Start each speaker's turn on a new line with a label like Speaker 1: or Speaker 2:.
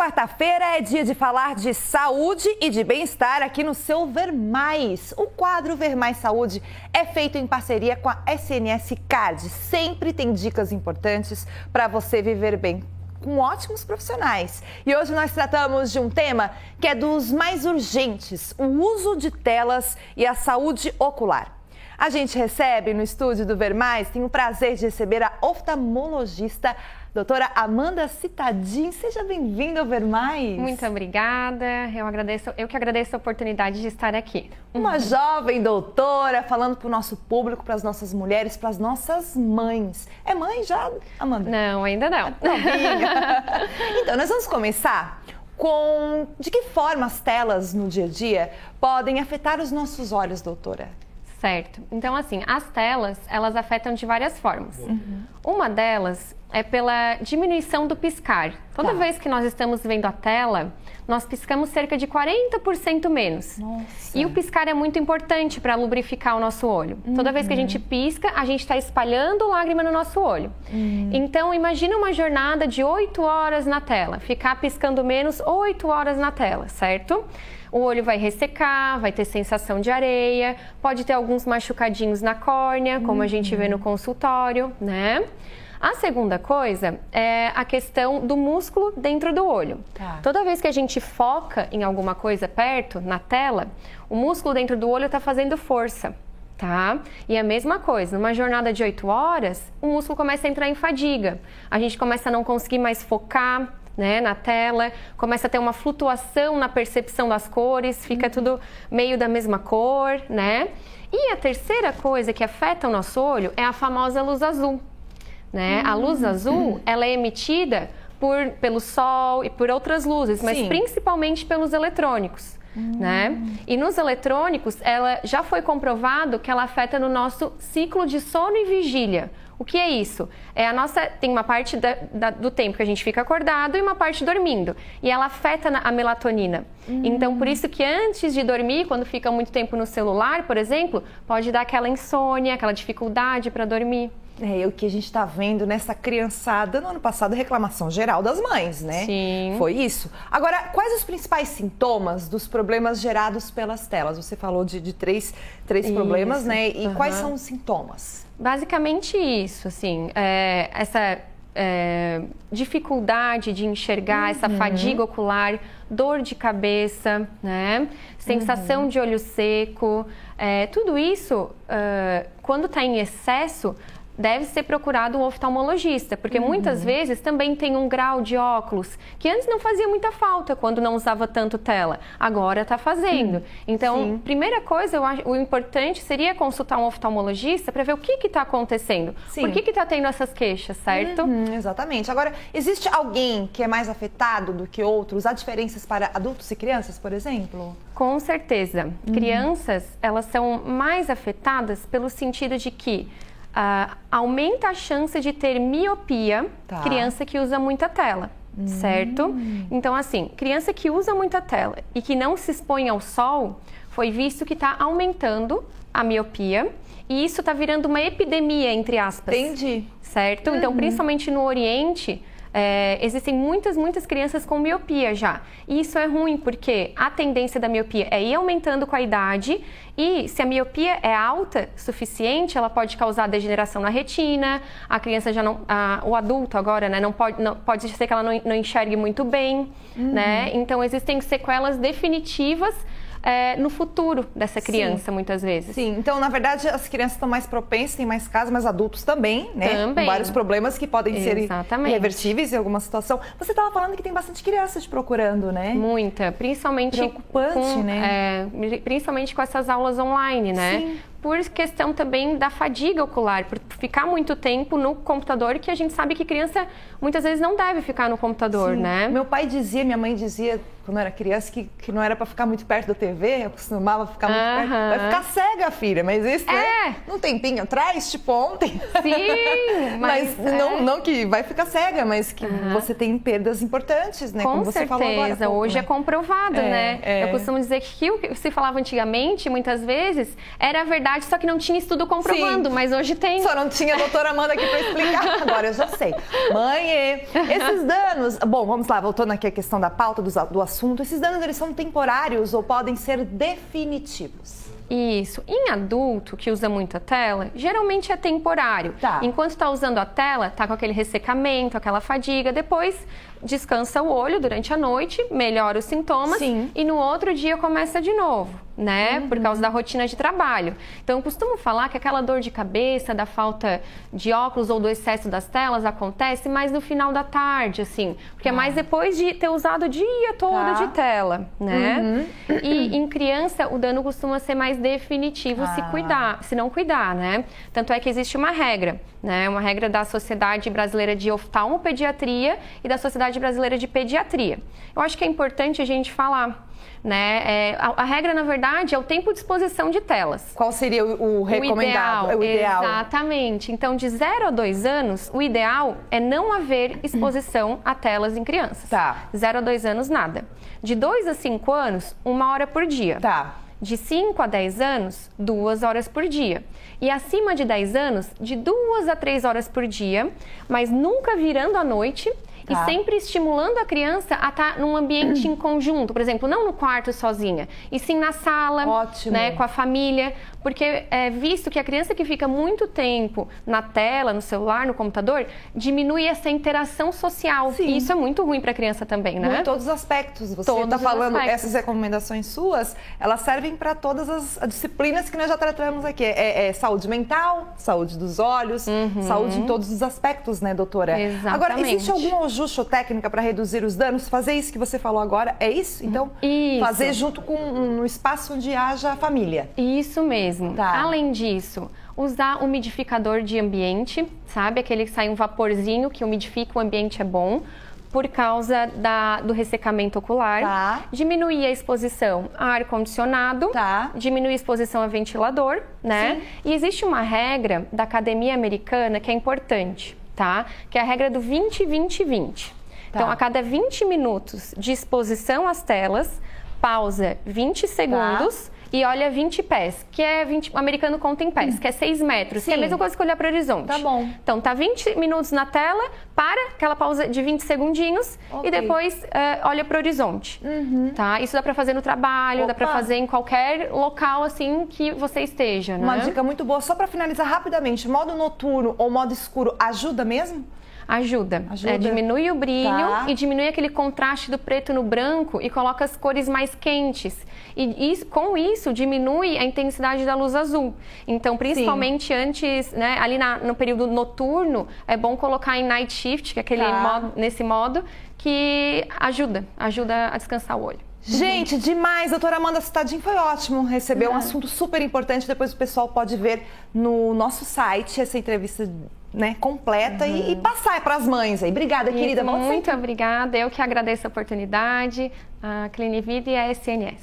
Speaker 1: quarta-feira é dia de falar de saúde e de bem-estar aqui no seu Ver Mais. O quadro Ver Mais Saúde é feito em parceria com a SNS Card. Sempre tem dicas importantes para você viver bem, com ótimos profissionais. E hoje nós tratamos de um tema que é dos mais urgentes, o uso de telas e a saúde ocular. A gente recebe no estúdio do Ver Mais, tem o prazer de receber a oftalmologista doutora Amanda Citadin. Seja bem-vinda ao Ver Mais.
Speaker 2: Muito obrigada, eu que agradeço a oportunidade de estar aqui.
Speaker 1: Uma jovem doutora falando para o nosso público, para as nossas mulheres, para as nossas mães. É mãe já, Amanda?
Speaker 2: Não, ainda não.
Speaker 1: Então, nós vamos começar com de que forma as telas no dia a dia podem afetar os nossos olhos, doutora?
Speaker 2: Certo. Então, assim, as telas, elas afetam de várias formas. Uma delas é pela diminuição do piscar. Toda vez que nós estamos vendo a tela, nós piscamos cerca de 40% menos.
Speaker 1: Nossa.
Speaker 2: E o piscar é muito importante para lubrificar o nosso olho. Toda vez que a gente pisca, a gente está espalhando lágrima no nosso olho. Então, imagina uma jornada de 8 horas na tela. Ficar piscando menos 8 horas na tela, certo? O olho vai ressecar, vai ter sensação de areia, pode ter alguns machucadinhos na córnea, como a gente vê no consultório, né? A segunda coisa é a questão do músculo dentro do olho. Toda vez que a gente foca em alguma coisa perto, na tela, o músculo dentro do olho está fazendo força, tá? E a mesma coisa, numa jornada de 8 horas, o músculo começa a entrar em fadiga. A gente começa a não conseguir mais focar, né, na tela, começa a ter uma flutuação na percepção das cores, fica tudo meio da mesma cor, né? E a terceira coisa que afeta o nosso olho é a famosa luz azul, né? A luz azul, ela é emitida pelo sol e por outras luzes, mas principalmente pelos eletrônicos, né? E nos eletrônicos, ela já foi comprovado que ela afeta no nosso ciclo de sono e vigília. O que é isso? Tem uma parte do tempo que a gente fica acordado e uma parte dormindo. E ela afeta a melatonina. Então, por isso que antes de dormir, quando fica muito tempo no celular, por exemplo, pode dar aquela insônia, aquela dificuldade para dormir.
Speaker 1: É o que a gente está vendo nessa criançada no ano passado, reclamação geral das mães, né?
Speaker 2: Sim.
Speaker 1: Foi isso. Agora, quais os principais sintomas dos problemas gerados pelas telas? Você falou de três problemas, né? E quais são os sintomas?
Speaker 2: Basicamente isso, assim, essa dificuldade de enxergar, essa fadiga ocular, dor de cabeça, né? Sensação de olho seco, tudo isso, quando está em excesso, deve ser procurado um oftalmologista, porque muitas vezes também tem um grau de óculos que antes não fazia muita falta quando não usava tanto tela, agora está fazendo. Então, primeira coisa, eu acho, o importante seria consultar um oftalmologista para ver o que está acontecendo, por que está tendo essas queixas, certo?
Speaker 1: Exatamente. Agora, existe alguém que é mais afetado do que outros? Há diferenças para adultos e crianças, por exemplo?
Speaker 2: Com certeza. Crianças, elas são mais afetadas pelo sentido de que aumenta a chance de ter miopia, criança que usa muita tela, certo? Então, assim, criança que usa muita tela e que não se expõe ao sol, foi visto que está aumentando a miopia e isso está virando uma epidemia, entre aspas.
Speaker 1: Entendi.
Speaker 2: Certo? Então, principalmente no Oriente, existem muitas crianças com miopia já. E isso é ruim porque a tendência da miopia é ir aumentando com a idade e se a miopia é alta o suficiente, ela pode causar degeneração na retina, a criança já não... o adulto agora, né, pode ser que ela não enxergue muito bem, né? Então, existem sequelas definitivas no futuro dessa criança, muitas vezes.
Speaker 1: Sim, então, na verdade, as crianças estão mais propensas, têm mais casos, mas adultos também, né?
Speaker 2: Também.
Speaker 1: Com vários problemas que podem ser irreversíveis em alguma situação. Você estava falando que tem bastante criança te procurando, né?
Speaker 2: Muita, principalmente...
Speaker 1: Preocupante, né?
Speaker 2: Principalmente com essas aulas online, né?
Speaker 1: Sim.
Speaker 2: Por questão também da fadiga ocular, por ficar muito tempo no computador, que a gente sabe que criança muitas vezes não deve ficar no computador, né?
Speaker 1: Meu pai dizia, minha mãe dizia, quando eu era criança, que não era para ficar muito perto da TV, eu costumava ficar muito perto. Vai ficar cega, filha, mas isso, né? Um tempinho atrás, tipo ontem.
Speaker 2: Sim,
Speaker 1: mas não que vai ficar cega, mas que você tem perdas importantes, né?
Speaker 2: Com
Speaker 1: como você falou agora.
Speaker 2: certeza, hoje é comprovado, né? Eu costumo dizer que o que se falava antigamente, muitas vezes, era a verdade verdade, só que não tinha estudo comprovando, mas hoje tem.
Speaker 1: Só não tinha a doutora Amanda aqui para explicar, agora eu já sei. Mãe, esses danos... Bom, vamos lá, voltando aqui à questão da pauta do assunto. Esses danos, eles são temporários ou podem ser definitivos?
Speaker 2: Isso. Em adulto, que usa muito a tela, geralmente é temporário.
Speaker 1: Tá.
Speaker 2: Enquanto está usando a tela, está com aquele ressecamento, aquela fadiga. Depois, descansa o olho durante a noite, melhora os sintomas.
Speaker 1: Sim.
Speaker 2: E no outro dia começa de novo, né? Por causa da rotina de trabalho. Então, eu costumo falar que aquela dor de cabeça, da falta de óculos ou do excesso das telas acontece mais no final da tarde, assim. Porque é mais depois de ter usado o dia todo de tela, né? E em criança, o dano costuma ser mais definitivo se não cuidar, né? Tanto é que existe uma regra, né? Uma regra da Sociedade Brasileira de Oftalmopediatria e da Sociedade Brasileira de Pediatria. Eu acho que é importante a gente falar, né? A regra, na verdade, é o tempo de exposição de telas.
Speaker 1: Qual seria o recomendado?
Speaker 2: O ideal. Exatamente. Então, de 0 a 2 anos, o ideal é não haver exposição a telas em crianças.
Speaker 1: Tá.
Speaker 2: 0 a 2 anos, nada. De 2 a 5 anos, 1 hora por dia.
Speaker 1: Tá.
Speaker 2: De 5 a 10 anos, 2 horas por dia. E acima de 10 anos, de 2 a 3 horas por dia, mas nunca virando à noite. E sempre estimulando a criança a estar num ambiente em conjunto, por exemplo, não no quarto sozinha, e sim na sala, né, com a família, porque é visto que a criança que fica muito tempo na tela, no celular, no computador, diminui essa interação social.
Speaker 1: Sim.
Speaker 2: E isso é muito ruim para a criança também, né?
Speaker 1: Em todos os aspectos. Você está falando, essas recomendações suas, elas servem para todas as disciplinas que nós já tratamos aqui. Saúde mental, saúde dos olhos, saúde em todos os aspectos, né, doutora?
Speaker 2: Exatamente.
Speaker 1: Agora, existe algum ajuste ou técnica para reduzir os danos? Fazer isso que você falou agora, é isso? Então, fazer junto com um espaço onde haja família.
Speaker 2: Isso mesmo.
Speaker 1: Tá.
Speaker 2: Além disso, usar umidificador de ambiente, sabe? Aquele que sai um vaporzinho que umidifica o ambiente é bom. Por causa do ressecamento ocular.
Speaker 1: Tá.
Speaker 2: Diminuir a exposição a ar-condicionado.
Speaker 1: Tá.
Speaker 2: Diminuir a exposição a ventilador, né? Sim. E existe uma regra da Academia Americana que é importante, tá? Que é a regra do 20-20-20. Tá. Então, a cada 20 minutos de exposição às telas, pausa 20 segundos... E olha 20 pés, que é 20, o americano conta em pés, que é 6 metros, que é a mesma coisa que olhar para o horizonte.
Speaker 1: Tá bom.
Speaker 2: Então, tá 20 minutos na tela, para aquela pausa de 20 segundinhos e depois olha para o horizonte. Tá? Isso dá para fazer no trabalho, dá para fazer em qualquer local assim que você esteja, né?
Speaker 1: Uma dica muito boa, só para finalizar rapidamente, modo noturno ou modo escuro ajuda mesmo?
Speaker 2: Ajuda. Diminui o brilho e diminui aquele contraste do preto no branco e coloca as cores mais quentes. E com isso, diminui a intensidade da luz azul. Então, principalmente antes, né, ali no período noturno, é bom colocar em night shift, que é aquele nesse modo, que ajuda a descansar o olho.
Speaker 1: Gente, demais! Doutora Amanda Cittadin, foi ótimo receber um assunto super importante. Depois o pessoal pode ver no nosso site essa entrevista, né, completa e passar para as mães aí. Obrigada, querida.
Speaker 2: Muito obrigada. Eu que agradeço a oportunidade, a Clinivida e a SNS.